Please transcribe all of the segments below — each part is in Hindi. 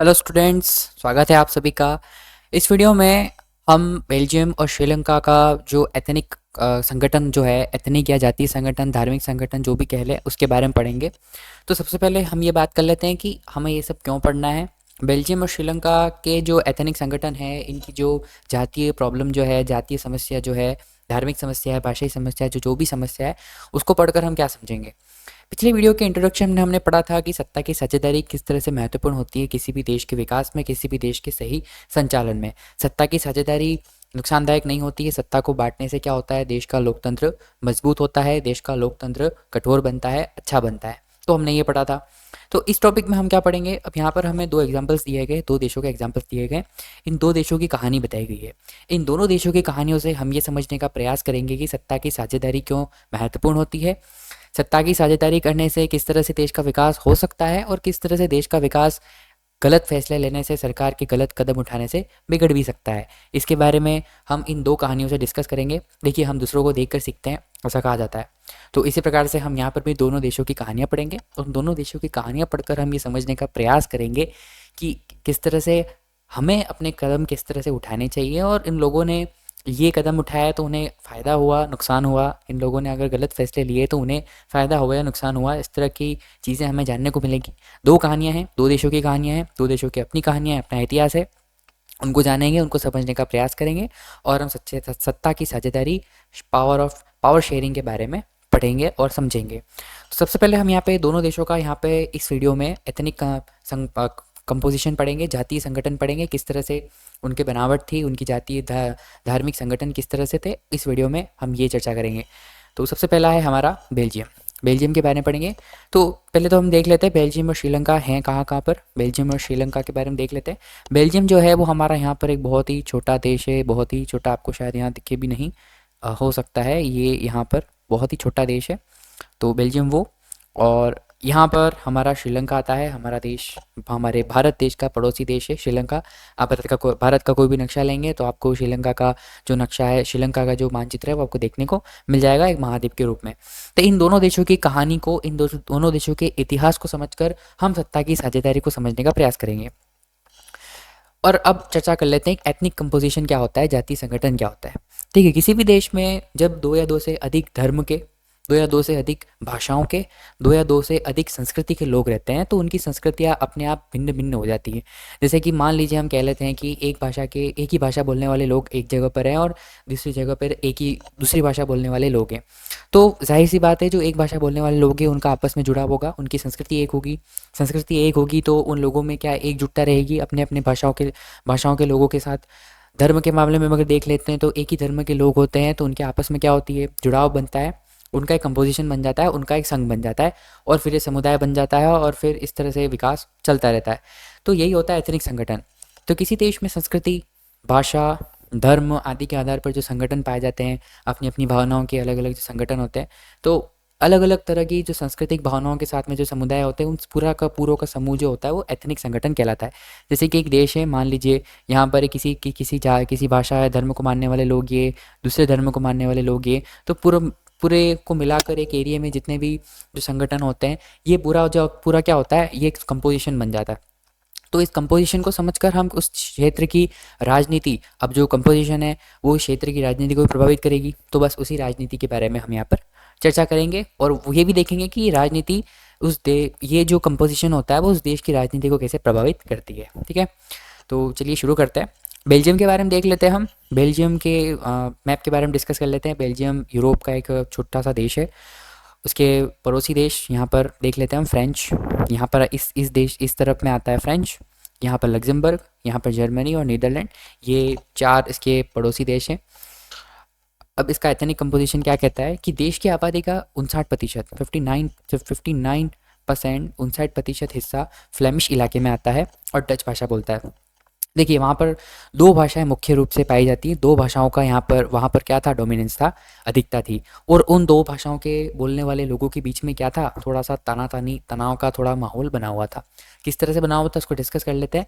हेलो स्टूडेंट्स, स्वागत है आप सभी का। इस वीडियो में हम बेल्जियम और श्रीलंका का जो एथनिक संगठन जो है, एथनिक या जातीय संगठन, धार्मिक संगठन जो भी कह ले, उसके बारे में पढ़ेंगे। तो सबसे पहले हम ये बात कर लेते हैं कि हमें ये सब क्यों पढ़ना है। बेल्जियम और श्रीलंका के जो एथनिक संगठन है, इनकी जो जातीय प्रॉब्लम जो है, जातीय समस्या जो है, धार्मिक समस्या है, भाषाई समस्या है, जो भी समस्या है, उसको पढ़कर हम क्या समझेंगे। पिछले वीडियो के इंट्रोडक्शन में हमने पढ़ा था कि सत्ता की साझेदारी किस तरह से महत्वपूर्ण होती है किसी भी देश के विकास में, किसी भी देश के सही संचालन में। सत्ता की साझेदारी नुकसानदायक नहीं होती है। सत्ता को बांटने से क्या होता है, देश का लोकतंत्र मजबूत होता है, देश का लोकतंत्र कठोर बनता है, अच्छा बनता है। तो हमने ये पढ़ा था। तो इस टॉपिक में हम क्या पढ़ेंगे, अब यहाँ पर हमें दो एग्जाम्पल्स दिए गए, दो देशों के एग्जाम्पल्स दिए गए। इन दो देशों की कहानी बताई गई है। इन दोनों देशों की कहानियों से हम ये समझने का प्रयास करेंगे कि सत्ता की साझेदारी क्यों महत्वपूर्ण होती है, सत्ता की साझेदारी करने से किस तरह से देश का विकास हो सकता है, और किस तरह से देश का विकास गलत फैसले लेने से, सरकार के गलत कदम उठाने से बिगड़ भी सकता है। इसके बारे में हम इन दो कहानियों से डिस्कस करेंगे। देखिए, हम दूसरों को देखकर सीखते हैं, ऐसा कहा जाता है। तो इसी प्रकार से हम यहाँ पर भी दोनों देशों की कहानियाँ पढ़ेंगे, और दोनों देशों की कहानियाँ पढ़कर हम ये समझने का प्रयास करेंगे कि किस तरह से हमें अपने कदम किस तरह से उठाने चाहिए, और इन लोगों ने ये कदम उठाया तो उन्हें फ़ायदा हुआ, नुकसान हुआ। इन लोगों ने अगर गलत फैसले लिए तो उन्हें फ़ायदा हुआ या नुकसान हुआ। इस तरह की चीज़ें हमें जानने को मिलेंगी। दो कहानियाँ हैं, दो देशों की कहानियाँ हैं, दो देशों की अपनी कहानियाँ हैं, अपना इतिहास है। उनको जानेंगे, उनको समझने का प्रयास करेंगे, और हम सच्चे सत्ता की साझेदारी, पावर शेयरिंग के बारे में पढ़ेंगे और समझेंगे। तो सबसे पहले हम यहाँ पे दोनों देशों का, यहाँ पे इस वीडियो में एथनिक कंपोजिशन पढ़ेंगे, जातीय संगठन पढ़ेंगे, किस तरह से उनके बनावट थी, उनकी जातीय धार्मिक संगठन किस तरह से थे। इस वीडियो में हम ये चर्चा करेंगे। तो सबसे पहला है हमारा बेल्जियम। बेल्जियम के बारे में पढ़ेंगे। तो पहले तो हम देख लेते हैं बेल्जियम और श्रीलंका हैं कहाँ कहाँ पर। बेल्जियम और श्रीलंका के बारे में देख लेते हैं। बेल्जियम जो है वो हमारा यहाँ पर एक बहुत ही छोटा देश है, बहुत ही छोटा, आपको शायद यहाँ दिखे भी नहीं, हो सकता है ये यहाँ पर बहुत ही छोटा देश है। तो बेल्जियम वो, और यहाँ पर हमारा श्रीलंका आता है। हमारा देश, हमारे भारत देश का पड़ोसी देश है श्रीलंका। आप भारत का कोई भी नक्शा लेंगे तो आपको श्रीलंका का जो नक्शा है, श्रीलंका का जो मानचित्र है, वो आपको देखने को मिल जाएगा एक महाद्वीप के रूप में। तो इन दोनों देशों की कहानी को, दोनों देशों के इतिहास को समझकर हम सत्ता की साझेदारी को समझने का प्रयास करेंगे। और अब चर्चा कर लेते हैं एथनिक कंपोजिशन क्या होता है, जातीय संगठन क्या होता है। ठीक है, किसी भी देश में जब दो या दो से अधिक धर्म के, दो या दो से अधिक भाषाओं के, दो या दो से अधिक संस्कृति के लोग रहते हैं, तो उनकी संस्कृतियाँ अपने आप भिन्न भिन्न हो जाती हैं। जैसे कि मान लीजिए हम कह लेते हैं कि एक ही भाषा बोलने वाले लोग एक जगह पर हैं, और दूसरी जगह पर एक ही दूसरी भाषा बोलने वाले लोग हैं। तो जाहिर सी बात है, जो एक भाषा बोलने वाले लोग हैं उनका आपस में जुड़ाव होगा, उनकी संस्कृति एक होगी। संस्कृति एक होगी तो उन लोगों में क्या एकजुटता रहेगी अपने अपने भाषाओं के लोगों के साथ। धर्म के मामले में अगर देख लेते हैं तो एक ही धर्म के लोग होते हैं, तो उनके आपस में क्या होती है, जुड़ाव बनता है, उनका एक कंपोजिशन बन जाता है, उनका एक संघ बन जाता है, और फिर ये समुदाय बन जाता है, और फिर इस तरह से विकास चलता रहता है। तो यही होता है एथनिक संगठन। तो किसी देश में संस्कृति, भाषा, धर्म आदि के आधार पर जो संगठन पाए जाते हैं, अपनी अपनी भावनाओं के अलग अलग जो संगठन होते हैं, तो अलग अलग तरह की जो सांस्कृतिक भावनाओं के साथ में जो समुदाय होते हैं, उन पूरों का समूह जो होता है वो एथनिक संगठन कहलाता है। जैसे कि एक देश है, मान लीजिए यहाँ पर किसी भाषा या धर्म को मानने वाले लोग ये, दूसरे धर्म को मानने वाले लोग ये, तो पूरे को मिलाकर एक एरिया में जितने भी जो संगठन होते हैं, ये पूरा क्या होता है, ये एक कंपोजिशन बन जाता है। तो इस कंपोजिशन को समझकर हम उस क्षेत्र की राजनीति, अब जो कंपोजिशन है वो क्षेत्र की राजनीति को प्रभावित करेगी, तो बस उसी राजनीति के बारे में हम यहाँ पर चर्चा करेंगे, और वो ये भी देखेंगे कि राजनीति ये जो कंपोजिशन होता है वो उस देश की राजनीति को कैसे प्रभावित करती है। ठीक है, तो चलिए शुरू करते हैं। बेल्जियम के बारे में देख लेते हैं हम। बेल्जियम के मैप के बारे में डिस्कस कर लेते हैं। बेल्जियम यूरोप का एक छोटा सा देश है। उसके पड़ोसी देश यहाँ पर देख लेते हैं हम, फ्रेंच। यहाँ पर इस तरफ में आता है फ्रेंच, यहाँ पर लग्जमबर्ग, यहाँ पर जर्मनी और नीदरलैंड, ये चार इसके पड़ोसी देश हैं। अब इसका एथनिक कंपोजिशन क्या कहता है कि देश की आबादी का 59%, 59% हिस्सा फ्लेमिश इलाके में आता है और डच भाषा बोलता है। देखिए, वहाँ पर दो भाषाएं मुख्य रूप से पाई जाती हैं। दो भाषाओं का वहाँ पर क्या था, डोमिनेंस था, अधिकता थी। और उन दो भाषाओं के बोलने वाले लोगों के बीच में क्या था, थोड़ा सा तनाव का थोड़ा माहौल बना हुआ था। किस तरह से बना हुआ था उसको डिस्कस कर लेते हैं।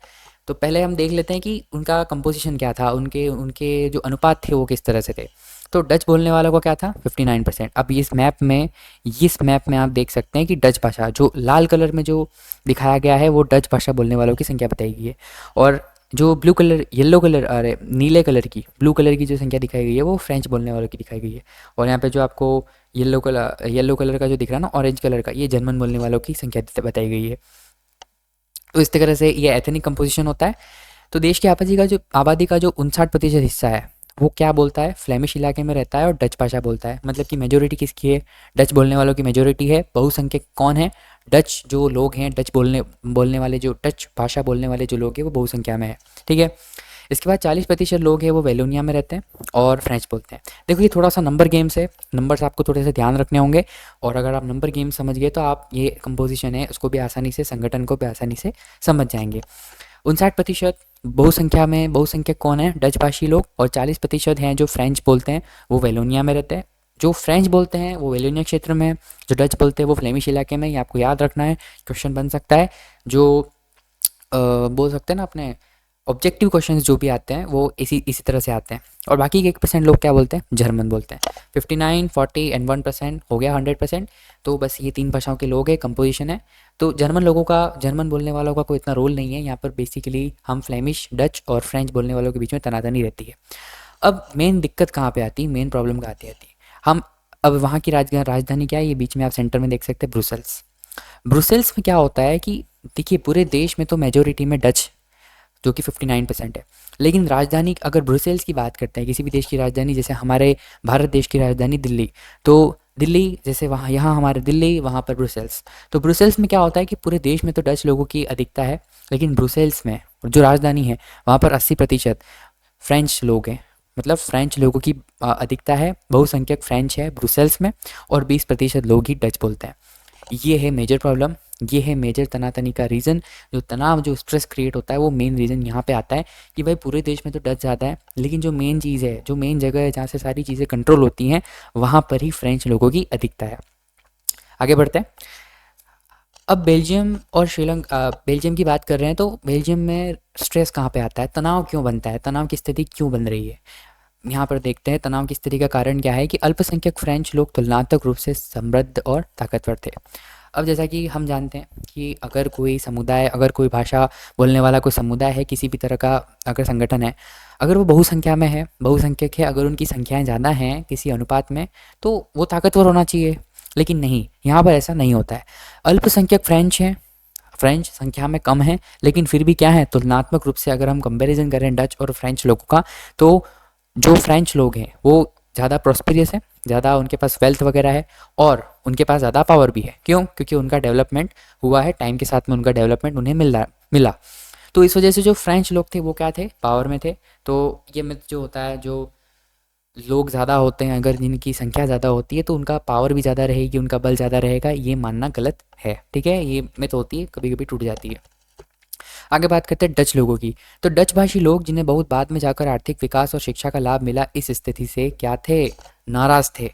तो पहले हम देख लेते हैं कि उनका कंपोजिशन क्या था, उनके उनके जो अनुपात थे वो किस तरह से थे। तो डच बोलने वालों का क्या था 59%। अब इस मैप में आप देख सकते हैं कि डच भाषा जो लाल कलर में जो दिखाया गया है वो डच भाषा बोलने वालों की संख्या बताई गई है, और जो ब्लू कलर येलो कलर अरे नीले कलर की ब्लू कलर की जो संख्या दिखाई गई है वो फ्रेंच बोलने वालों की दिखाई गई है। और यहाँ पे जो आपको येलो कलर का जो दिख रहा है ना, ऑरेंज कलर का, ये जर्मन बोलने वालों की संख्या बताई गई है। तो इस तरह से ये एथनिक कंपोजिशन होता है। तो देश की आबादी का जो 59% हिस्सा है वो क्या बोलता है, फ्लेमिश इलाके में रहता है और डच भाषा बोलता है। मतलब कि मेजोरिटी किसकी है, डच बोलने वालों की मेजोरिटी है। बहुसंख्यक कौन है, डच जो लोग हैं, डच बोलने वाले जो डच भाषा बोलने वाले जो लोग हैं वो बहुसंख्या में है। ठीक है। इसके बाद 40% लोग हैं वो वेलोनिया में रहते हैं और फ्रेंच बोलते हैं। देखो ये थोड़ा सा नंबर गेम्स है, नंबर्स आपको थोड़े से ध्यान रखने होंगे, और अगर आप नंबर गेम समझ गए तो आप ये कंपोजिशन है उसको भी आसानी से, संगठन को भी आसानी से समझ जाएंगे। 59% बहुसंख्या में, बहुसंख्यक कौन है, डच भाषी लोग, और 40% हैं जो फ्रेंच बोलते हैं वो वेलोनिया में रहते हैं। जो फ्रेंच बोलते हैं वो वेलोनिया क्षेत्र में है, जो डच बोलते हैं वो फ्लेमिश इलाके में। ये आपको याद रखना है, क्वेश्चन बन सकता है। जो बोल सकते हैं ना अपने ऑब्जेक्टिव क्वेश्चंस जो भी आते हैं वो इसी तरह से आते हैं। और बाकी के 1% लोग क्या बोलते हैं, जर्मन बोलते हैं। 59, 40 एंड 1% हो गया 100%। तो बस ये 3 भाषाओं के लोग हैं, कंपोजिशन है। तो जर्मन बोलने वालों का कोई इतना रोल नहीं है यहाँ पर। बेसिकली हम फ्लेमिश, डच और फ्रेंच बोलने वालों के बीच में तनातनी रहती है। अब मेन दिक्कत कहाँ पे आती है, मेन प्रॉब्लम कहाँ आती है, हम अब वहाँ की राजधानी क्या है, ये बीच में आप सेंटर में देख सकते हैं, ब्रुसेल्स। ब्रुसेल्स में क्या होता है कि देखिए पूरे देश में तो मेजोरिटी में डच जो कि 59% है, लेकिन राजधानी अगर ब्रुसेल्स की बात करते हैं, किसी भी देश की राजधानी, जैसे हमारे भारत देश की राजधानी दिल्ली, तो दिल्ली जैसे वहाँ, यहाँ हमारे दिल्ली, वहाँ पर ब्रुसेल्स। तो ब्रुसेल्स में क्या होता है कि पूरे देश में तो डच लोगों की अधिकता है, लेकिन ब्रुसेल्स में जो राजधानी है वहाँ पर 80% फ्रेंच लोग हैं। मतलब फ्रेंच लोगों की अधिकता है, बहुसंख्यक फ्रेंच है ब्रुसेल्स में, और 20% लोग ही डच बोलते हैं। ये है मेजर प्रॉब्लम, ये है मेजर तनातनी का रीज़न। जो तनाव, जो स्ट्रेस क्रिएट होता है वो मेन रीज़न यहाँ पे आता है कि भाई पूरे देश में तो डच ज़्यादा है, लेकिन जो मेन चीज़ है, जो मेन जगह है जहाँ से सारी चीज़ें कंट्रोल होती हैं, वहाँ पर ही फ्रेंच लोगों की अधिकता है। आगे बढ़ते हैं। अब बेल्जियम और श्रीलंका, बेल्जियम की बात कर रहे हैं तो बेल्जियम में स्ट्रेस कहाँ पे आता है, तनाव क्यों बनता है, तनाव की स्थिति क्यों बन रही है। यहाँ पर देखते हैं तनाव की स्थिति का कारण क्या है कि अल्पसंख्यक फ्रेंच लोग तुलनात्मक रूप से समृद्ध और ताकतवर थे। अब जैसा कि हम जानते हैं कि अगर कोई समुदाय, अगर कोई भाषा बोलने वाला कोई समुदाय है, किसी भी तरह का अगर संगठन है, अगर वो बहुसंख्या में है, बहुसंख्यक है, अगर उनकी संख्याएं ज़्यादा हैं किसी अनुपात में, तो वो ताकतवर होना चाहिए। लेकिन नहीं, यहाँ पर ऐसा नहीं होता है। अल्पसंख्यक फ्रेंच हैं, फ्रेंच संख्या में कम है, लेकिन फिर भी क्या है, तुलनात्मक रूप से अगर हम कंपैरिजन करें डच और फ्रेंच लोगों का, तो जो फ्रेंच लोग हैं वो ज़्यादा प्रॉस्पेरियस है, ज़्यादा उनके पास वेल्थ वगैरह है, और उनके पास ज़्यादा पावर भी है। क्यों? क्योंकि उनका डेवलपमेंट हुआ है, टाइम के साथ में उनका डेवलपमेंट उन्हें मिला। तो इस वजह से जो फ्रेंच लोग थे वो क्या थे, पावर में थे। तो ये मिथ जो होता है, जो लोग ज़्यादा होते हैं, अगर जिनकी संख्या ज़्यादा होती है तो उनका पावर भी ज़्यादा रहेगी, उनका बल ज़्यादा रहेगा, ये मानना गलत है। ठीक है, ये मिथ होती है, कभी कभी टूट जाती है। आगे बात करते हैं डच लोगों की। तो डच भाषी लोग, जिन्हें बहुत बाद में जाकर आर्थिक विकास और शिक्षा का लाभ मिला, इस स्थिति से क्या थे, नाराज थे।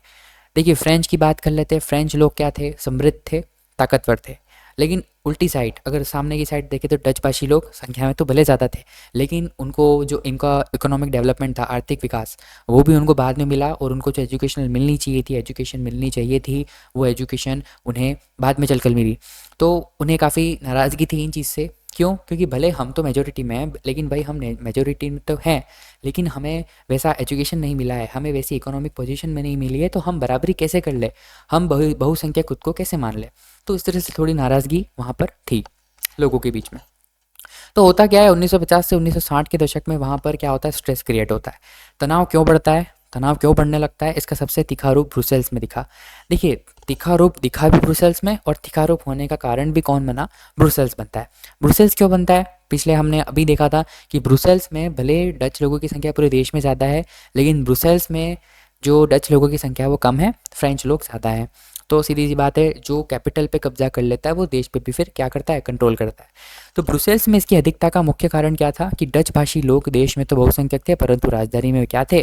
देखिए फ्रेंच की बात कर लेते हैं। फ्रेंच लोग क्या थे, समृद्ध थे, ताकतवर थे। लेकिन उल्टी साइड, अगर सामने की साइड देखें तो डच भाषी लोग संख्या में तो भले ज़्यादा थे, लेकिन उनको जो इनका इकोनॉमिक डेवलपमेंट था, आर्थिक विकास, वो भी उनको बाद में मिला, और उनको जो एजुकेशन मिलनी चाहिए थी, वो एजुकेशन उन्हें बाद में चलकर मिली। तो उन्हें काफ़ी नाराज़गी थी इन चीज़ से। क्यों? क्योंकि भले हम तो मेजोरिटी में हैं, लेकिन भाई हम मेजोरिटी में तो हैं, लेकिन हमें वैसा एजुकेशन नहीं मिला है, हमें वैसी इकोनॉमिक पोजीशन में नहीं मिली है, तो हम बराबरी कैसे कर ले, हम बहुसंख्या खुद को कैसे मान ले। तो इस तरह से थोड़ी नाराज़गी वहाँ पर थी लोगों के बीच में। तो होता क्या है, 1950 से 1960 के दशक में वहाँ पर क्या होता है, स्ट्रेस क्रिएट होता है। तनाव क्यों बढ़ता है, तनाव क्यों बढ़ने लगता है, इसका सबसे तीखा रूप ब्रुसेल्स में दिखा। देखिए तीखा रूप दिखा भी ब्रुसेल्स में, और तीखा रूप होने का कारण भी कौन बना, ब्रुसेल्स बनता है। ब्रुसेल्स क्यों बनता है, पिछले हमने अभी देखा था कि ब्रुसेल्स में भले डच लोगों की संख्या पूरे देश में ज़्यादा है, लेकिन ब्रुसेल्स में जो डच लोगों की संख्या है वो कम है, फ्रेंच लोग ज़्यादा हैं। तो सीधी सी बात है, जो कैपिटल पे कब्जा कर लेता है वो देश पे भी फिर क्या करता है, कंट्रोल करता है। तो ब्रुसेल्स में इसकी अधिकता का मुख्य कारण क्या था कि डच भाषी लोग देश में तो बहुसंख्यक थे, परंतु राजधानी में क्या थे,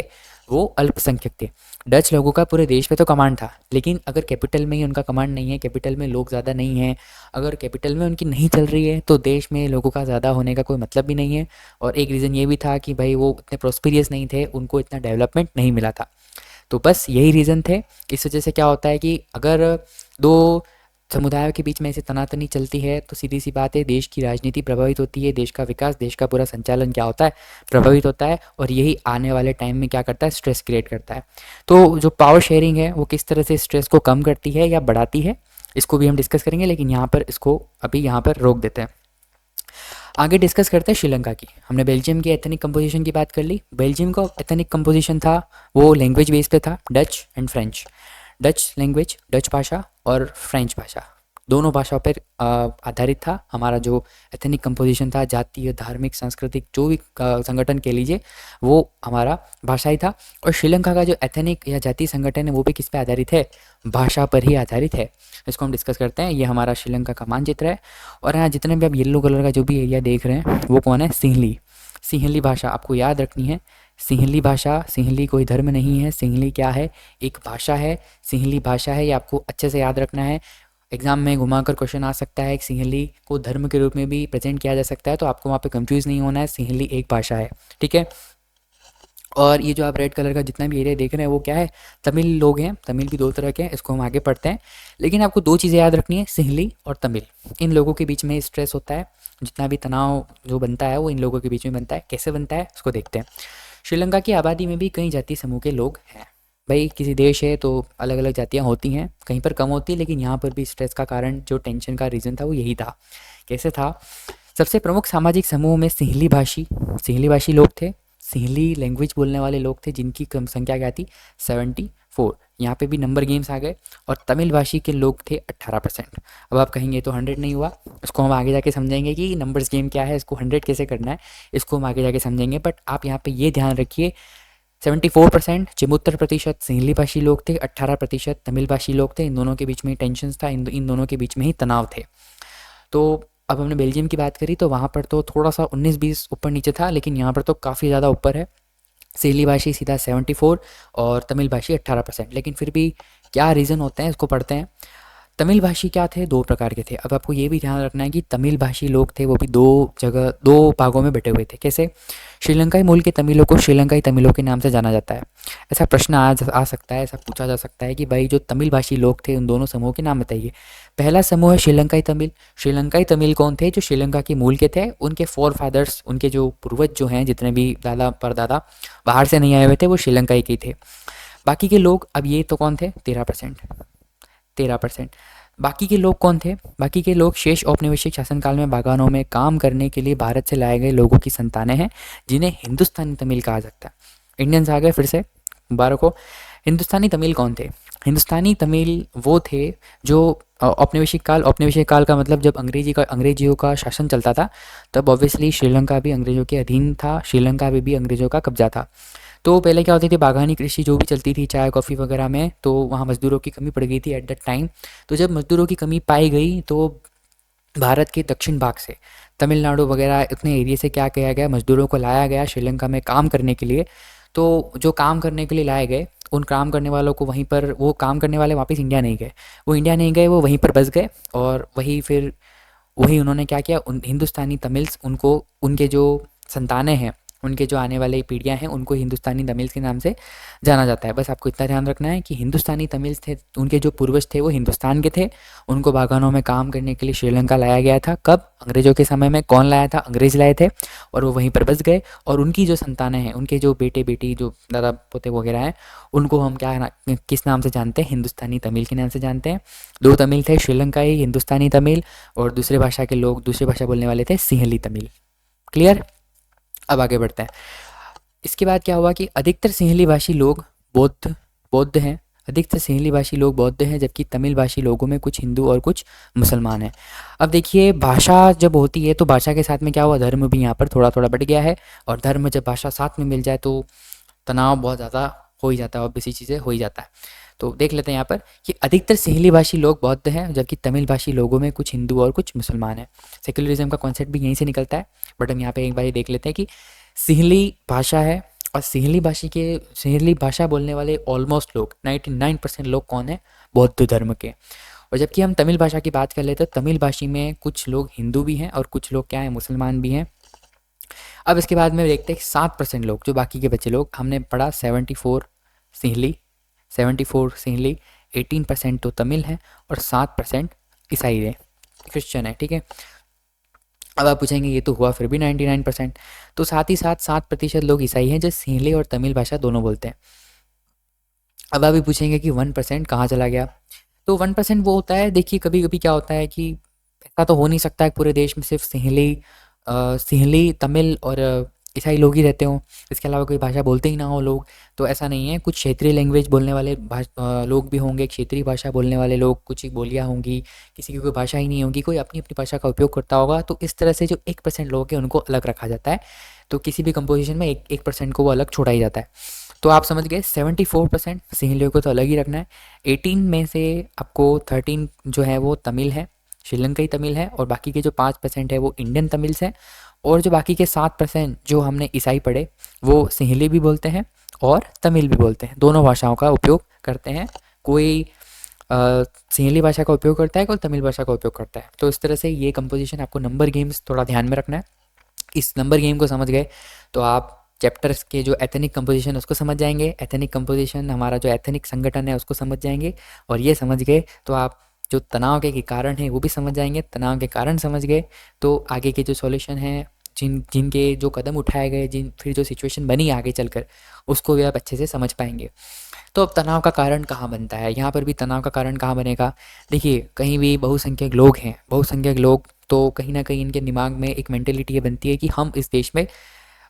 वो अल्पसंख्यक थे। डच लोगों का पूरे देश पे तो कमांड था, लेकिन अगर कैपिटल में ही उनका कमांड नहीं है, कैपिटल में लोग ज़्यादा नहीं हैं, अगर कैपिटल में उनकी नहीं चल रही है, तो देश में लोगों का ज़्यादा होने का कोई मतलब भी नहीं है। और एक रीज़न ये भी था कि भाई वो इतने प्रोस्पेरियस नहीं थे, उनको इतना डेवलपमेंट नहीं मिला था। तो बस यही रीज़न थे। इस वजह से क्या होता है कि अगर दो समुदायों के बीच में ऐसे तनातनी चलती है तो सीधी सी बात है, देश की राजनीति प्रभावित होती है, देश का विकास, देश का पूरा संचालन क्या होता है, प्रभावित होता है। और यही आने वाले टाइम में क्या करता है, स्ट्रेस क्रिएट करता है। तो जो पावर शेयरिंग है वो किस तरह से स्ट्रेस को कम करती है या बढ़ाती है, इसको भी हम डिस्कस करेंगे, लेकिन यहाँ पर इसको अभी यहाँ पर रोक देते हैं। आगे डिस्कस करते हैं श्रीलंका की। हमने बेल्जियम की एथनिक कंपोजिशन की बात कर ली। बेल्जियम का एथनिक कंपोजिशन था वो लैंग्वेज बेस पे था, Dutch and French. Dutch language, Dutch भाषा और फ्रेंच भाषा, दोनों भाषाओं पर आधारित था हमारा जो एथनिक कंपोजिशन था। जातीय, धार्मिक, सांस्कृतिक जो भी संगठन कह लीजिए, वो हमारा भाषाई था। और श्रीलंका का जो एथनिक या जातीय संगठन है वो भी किस पे आधारित है, भाषा पर ही आधारित है। इसको हम डिस्कस करते हैं। ये हमारा श्रीलंका का मानचित्र है। और यहाँ जितने भी आप येलो कलर का जो भी एरिया देख रहे हैं वो कौन है, सिंहली। सिंहली भाषा आपको याद रखनी है। सिंहली भाषा, सिंहली कोई धर्म नहीं है, सिंहली क्या है, एक भाषा है। सिंहली भाषा है, ये आपको अच्छे से याद रखना है। एग्जाम में घुमाकर क्वेश्चन आ सकता है। सिंहली को धर्म के रूप में भी प्रेजेंट किया जा सकता है, तो आपको वहाँ पे कंफ्यूज नहीं होना है। सिंहली एक भाषा है, ठीक है। और ये जो आप रेड कलर का जितना भी एरिया देख रहे हैं वो क्या है, तमिल लोग हैं। तमिल भी दो तरह के हैं, इसको हम आगे पढ़ते हैं। लेकिन आपको दो चीज़ें याद रखनी है, सिंहली और तमिल। इन लोगों के बीच में स्ट्रेस होता है, जितना भी तनाव जो बनता है वो इन लोगों के बीच में बनता है। कैसे बनता है उसको देखते हैं। श्रीलंका की आबादी में भी कई जाति समूह के लोग हैं। भाई किसी देश है तो अलग अलग जातियाँ होती हैं, कहीं पर कम होती है, लेकिन यहाँ पर भी स्ट्रेस का कारण, जो टेंशन का रीज़न था वो यही था। कैसे था, सबसे प्रमुख सामाजिक समूह में सिंहली भाषी लोग थे। सिंहली लैंग्वेज बोलने वाले लोग थे, जिनकी कम संख्या क्या थी, 74। यहाँ पे भी नंबर गेम्स आ गए। और तमिल भाषी के लोग थे 18%। अब आप कहेंगे तो 100 नहीं हुआ, इसको हम आगे जाके समझेंगे कि नंबर्स गेम क्या है, इसको 100 कैसे करना है, इसको हम आगे जाके समझेंगे। बट आप यहाँ पे ये ध्यान रखिए, 74% 74% सिंहली भाषी लोग थे, 18% तमिल भाषी लोग थे। इन दोनों के बीच में ही था, इन दोनों के बीच में ही तनाव थे। तो अब हमने बेल्जियम की बात करी तो वहाँ पर तो थोड़ा सा 19-20 ऊपर नीचे था, लेकिन यहाँ पर तो काफ़ी ज़्यादा ऊपर है। सिंहली भाषी सीधा 74 और तमिल भाषी 18%। लेकिन फिर भी क्या रीज़न होते हैं इसको पढ़ते हैं। तमिल भाषी क्या थे, दो प्रकार के थे। अब आपको ये भी ध्यान रखना है कि तमिल भाषी लोग थे वो भी दो भागों में बटे हुए थे। कैसे, श्रीलंकाई मूल के तमिलों को श्रीलंकाई तमिलों के नाम से जाना जाता है। ऐसा प्रश्न आ सकता है, ऐसा पूछा जा सकता है कि भाई जो तमिल भाषी लोग थे उन दोनों समूहों के नाम बताइए। पहला समूह है श्रीलंकाई तमिल। श्रीलंकाई तमिल कौन थे, जो श्रीलंका के मूल के थे, उनके फोर फादर्स, उनके जो पूर्वज जो हैं, जितने भी दादा परदादा बाहर से नहीं आए हुए थे, वो श्रीलंकाई के थे। बाकी के लोग, अब ये तो कौन थे, 13%। बाकी के लोग कौन थे, बाकी के लोग शेष औपनिवेशिक शासनकाल में बागानों में काम करने के लिए भारत से लाए गए लोगों की संतानें हैं, जिन्हें हिंदुस्तानी तमिल कहा जाता है। इंडियंस आ गए फिर से, मुबारक हो। हिंदुस्तानी तमिल कौन थे, हिंदुस्तानी तमिल वो थे जो औपनिवेशिक काल का मतलब जब अंग्रेजियों का शासन चलता था, तब ऑब्वियसली श्रीलंका भी अंग्रेजों के अधीन था, श्रीलंका में भी अंग्रेजों का कब्जा था। तो पहले क्या होती थी, बागानी कृषि जो भी चलती थी, चाय कॉफ़ी वगैरह में, तो वहाँ मज़दूरों की कमी पड़ गई थी एट दैट टाइम। तो जब मज़दूरों की कमी पाई गई तो भारत के दक्षिण भाग से, तमिलनाडु वगैरह इतने एरिया से क्या किया गया, मज़दूरों को लाया गया श्रीलंका में काम करने के लिए। तो जो काम करने के लिए लाए गए, उन काम करने वालों को वहीं पर, वो काम करने वाले वापस इंडिया नहीं गए, वो वहीं पर बस गए। और वही उन्होंने क्या किया, उन हिंदुस्तानी तमिल्स, उनको, उनके जो संतानें हैं, उनके जो आने वाली पीढ़ियां हैं, उनको हिंदुस्तानी तमिल्स के नाम से जाना जाता है। बस आपको इतना ध्यान रखना है कि हिंदुस्तानी तमिल्स थे, उनके जो पूर्वज थे वो हिंदुस्तान के थे, उनको बागानों में काम करने के लिए श्रीलंका लाया गया था। कब, अंग्रेजों के समय में। कौन लाया था, अंग्रेज लाए थे, और वो वहीं पर बस गए। और उनकी जो संतानें हैं, उनके जो बेटे बेटी, जो दादा पोते वगैरह हैं, उनको हम किस नाम से जानते हैं, हिंदुस्तानी तमिल के नाम से जानते हैं। दो तमिल थे, श्रीलंकाई हिंदुस्तानी तमिल, और दूसरे भाषा के लोग, दूसरी भाषा बोलने वाले थे सिंहली तमिल। क्लियर। अब आगे बढ़ते हैं। इसके बाद क्या हुआ कि अधिकतर सिंहली भाषी लोग बौद्ध हैं। अधिकतर सिंहली भाषी लोग बौद्ध हैं, जबकि तमिल भाषी लोगों में कुछ हिंदू और कुछ मुसलमान हैं। अब देखिए, भाषा जब होती है तो भाषा के साथ में क्या हुआ, धर्म भी यहाँ पर थोड़ा थोड़ा बढ़ गया है। और धर्म जब भाषा साथ में मिल जाए तो तनाव बहुत ज़्यादा हो ही जाता है, और बेसी चीज़ें हो ही जाता है। तो देख लेते हैं यहाँ पर कि अधिकतर सिंहली भाषी लोग बौद्ध हैं, जबकि तमिल भाषी लोगों में कुछ हिंदू और कुछ मुसलमान हैं। सेक्युलरिज्म का कॉन्सेप्ट भी यहीं से निकलता है। बट हम यहाँ पे एक बार देख लेते हैं कि सिंहली भाषा है, और सिंहली भाषा बोलने वाले ऑलमोस्ट लोग 99% लोग कौन है, बौद्ध धर्म के। और जबकि हम तमिल भाषा की बात कर लेते हैं, तमिल भाषी में कुछ लोग हिंदू भी हैं और कुछ लोग क्या हैं, मुसलमान भी हैं। अब इसके बाद में देखते हैं 7% लोग, जो बाकी के बच्चे लोग, हमने पढ़ा 74 सिंहली, 74 सिंहली, 18% तो तमिल हैं और 7% ईसाई है, क्रिश्चियन है, ठीक है। अब आप पूछेंगे ये तो हुआ फिर भी 99%, तो साथ ही साथ 7% लोग ईसाई हैं जो सिंहली और तमिल भाषा दोनों बोलते हैं। अब आप भी पूछेंगे कि 1% कहाँ चला गया, तो 1% वो होता है, देखिए कभी कभी क्या होता है कि ऐसा तो हो नहीं सकता है पूरे देश में सिर्फ सिंहली तमिल और ईसाई लोग ही रहते हों, इसके अलावा कोई भाषा बोलते ही ना हो लोग, तो ऐसा नहीं है। कुछ क्षेत्रीय लैंग्वेज बोलने वाले लोग भी होंगे, क्षेत्रीय भाषा बोलने वाले लोग, कुछ ही बोलियाँ होंगी, किसी की कोई भाषा ही नहीं होगी, कोई अपनी अपनी भाषा का उपयोग करता होगा, तो इस तरह से जो 1% लोग हैं उनको अलग रखा जाता है। तो किसी भी कंपोजिशन में 1% को वो अलग छोड़ा ही जाता है। तो आप समझ गए 74% सिंहलियों को तो अलग ही रखना है। 18 में से आपको 13 जो है वो तमिल है, श्रीलंकाई तमिल है, और बाकी के जो 5% है वो इंडियन तमिल्स हैं, और जो बाकी के 7% जो हमने ईसाई पढ़े वो सिंहली भी बोलते हैं और तमिल भी बोलते हैं, दोनों भाषाओं का उपयोग करते हैं। कोई सिंहली भाषा का उपयोग करता है, कोई तमिल भाषा का उपयोग करता है। तो इस तरह से ये कंपोजिशन आपको नंबर गेम्स थोड़ा ध्यान में रखना है। इस नंबर गेम को समझ गए तो आप चैप्टर्स के जो एथनिक कंपोजिशन उसको समझ जाएंगे, एथनिक कंपोजिशन हमारा जो एथनिक संगठन है उसको समझ जाएंगे, और ये समझ गए तो आप जो तनाव के कारण है वो भी समझ जाएंगे। तनाव के कारण समझ गए तो आगे के जो सॉल्यूशन है, जिनके जो कदम उठाए गए, फिर जो सिचुएशन बनी आगे चलकर, उसको भी आप अच्छे से समझ पाएंगे। तो अब तनाव का कारण कहाँ बनता है, यहाँ पर भी तनाव का कारण कहाँ बनेगा। देखिए कहीं भी बहुसंख्यक लोग हैं, बहुसंख्यक लोग तो कहीं ना कहीं इनके दिमाग में एक मेंटेलिटी ये बनती है कि हम इस देश में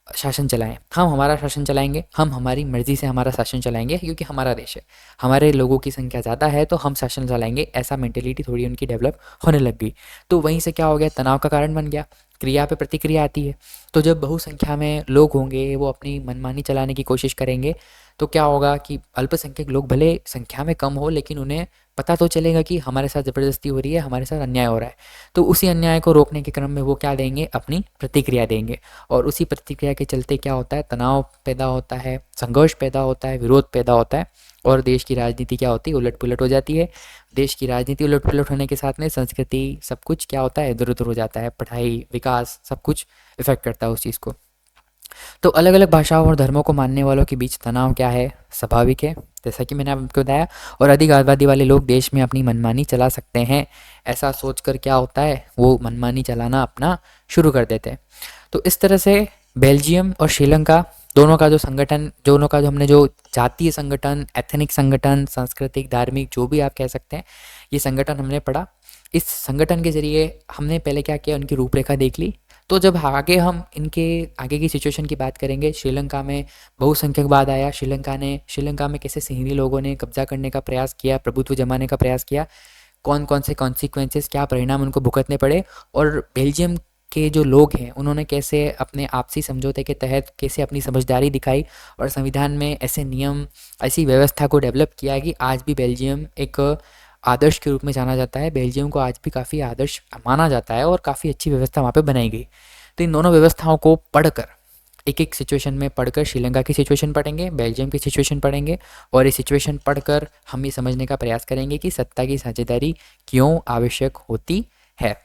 शासन चलाएं, हम हमारा शासन चलाएंगे, हम हमारी मर्जी से हमारा शासन चलाएंगे, क्योंकि हमारा देश है, हमारे लोगों की संख्या ज़्यादा है तो हम शासन चलाएंगे, ऐसा मेंटेलिटी थोड़ी उनकी डेवलप होने लग गई। तो वहीं से क्या हो गया, तनाव का कारण बन गया, क्रिया पे प्रतिक्रिया आती है। तो जब बहुसंख्या में लोग होंगे वो अपनी मनमानी चलाने की कोशिश करेंगे, तो क्या होगा कि अल्पसंख्यक लोग भले संख्या में कम हो लेकिन उन्हें पता तो चलेगा कि हमारे साथ ज़बरदस्ती हो रही है, हमारे साथ अन्याय हो रहा है। तो उसी अन्याय को रोकने के क्रम में वो क्या देंगे, अपनी प्रतिक्रिया देंगे, और उसी प्रतिक्रिया के चलते क्या होता है, तनाव पैदा होता है, संघर्ष पैदा होता है, विरोध पैदा होता है, और देश की राजनीति क्या होती है, उलट पुलट हो जाती है। देश की राजनीति उलट पुलट होने के साथ में संस्कृति सब कुछ क्या होता है, इधर उधर हो जाता है, पढ़ाई विकास सब कुछ इफेक्ट करता है उस चीज़ को। तो अलग अलग भाषाओं और धर्मों को मानने वालों के बीच तनाव क्या है, स्वाभाविक है, जैसा कि मैंने आपको बताया। और अधिक आबादी वाले लोग देश में अपनी मनमानी चला सकते हैं, ऐसा सोचकर क्या होता है, वो मनमानी चलाना अपना शुरू कर देते हैं। तो इस तरह से बेल्जियम और श्रीलंका दोनों का जो संगठन, दोनों का जो हमने जो जातीय संगठन, एथनिक संगठन, सांस्कृतिक धार्मिक जो भी आप कह सकते हैं, ये संगठन हमने पढ़ा। इस संगठन के जरिए हमने पहले क्या किया, उनकी रूपरेखा देख ली। तो जब आगे हम इनके आगे की सिचुएशन की बात करेंगे, श्रीलंका में बहुसंख्यकवाद आया, श्रीलंका में कैसे सिंहली लोगों ने कब्जा करने का प्रयास किया, प्रभुत्व जमाने का प्रयास किया, कौन कौन से कॉन्सिक्वेंसेस, क्या परिणाम उनको भुगतने पड़े, और बेल्जियम के जो लोग हैं उन्होंने कैसे अपने आपसी समझौते के तहत कैसे अपनी समझदारी दिखाई और संविधान में ऐसे नियम, ऐसी व्यवस्था को डेवलप किया कि आज भी बेल्जियम एक आदर्श के रूप में जाना जाता है। बेल्जियम को आज भी काफ़ी आदर्श माना जाता है और काफ़ी अच्छी व्यवस्था वहाँ पे बनाई गई। तो इन दोनों व्यवस्थाओं को पढ़कर, एक एक सिचुएशन में पढ़कर, श्रीलंका की सिचुएशन पढ़ेंगे, बेल्जियम की सिचुएशन पढ़ेंगे, और ये सिचुएशन पढ़कर हम ये समझने का प्रयास करेंगे कि सत्ता की साझेदारी क्यों आवश्यक होती है।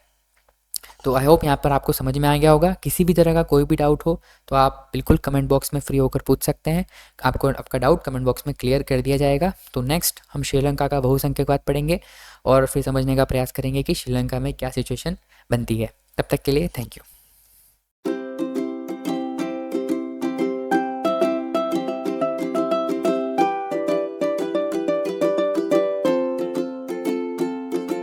तो आई होप यहाँ पर आपको समझ में आ गया होगा। किसी भी तरह का कोई भी डाउट हो तो आप बिल्कुल कमेंट बॉक्स में फ्री होकर पूछ सकते हैं, आपको आपका डाउट कमेंट बॉक्स में क्लियर कर दिया जाएगा। तो नेक्स्ट हम श्रीलंका का बहुसंख्यकवाद पढ़ेंगे और फिर समझने का प्रयास करेंगे कि श्रीलंका में क्या सिचुएशन बनती है। तब तक के लिए थैंक यू।